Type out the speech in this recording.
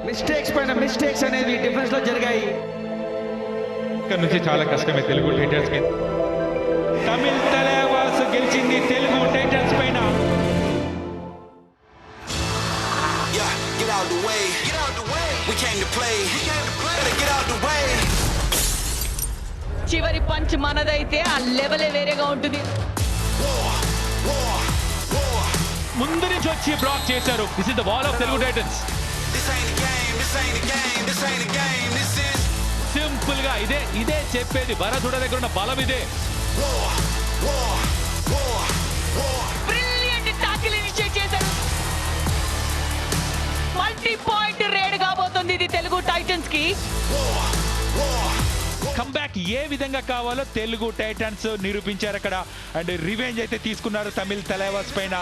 Mistakes పైన mistakes అనేవి defence లో జరిగాయి. ఇక్కడ నుంచి చాలా కష్టమే తెలుగు టైటన్స్ కి. తమిళ్ తలవాస్ గెలిచింది తెలుగు టైటన్స్ పైన. చివరి పంచ్ మనదైతే ఆ లెవెలే వేరేగా ఉంటుంది. ముందు నుంచి వచ్చి బ్లాక్ చేశారు. This is the wall of Telugu Titans. Simple గా ఇదే చెప్పేది. భరతుడ దగ్గర ఉన్న బలం ఇదే. బ్రిలియంట్ టాకిల్ ఇనిషియేట్ చేశారు. మల్టీ పాయింట్ రేడ్ కాబోతుంది ఇది తెలుగు టైటన్స్ కి. కంబ్యాక్ ఏ విధంగా కావాలో తెలుగు టైటన్స్ నిరూపించారు అక్కడ. అండ్ రివెంజ్ అయితే తీసుకున్నారు తమిళ్ తలవాస్ పైన.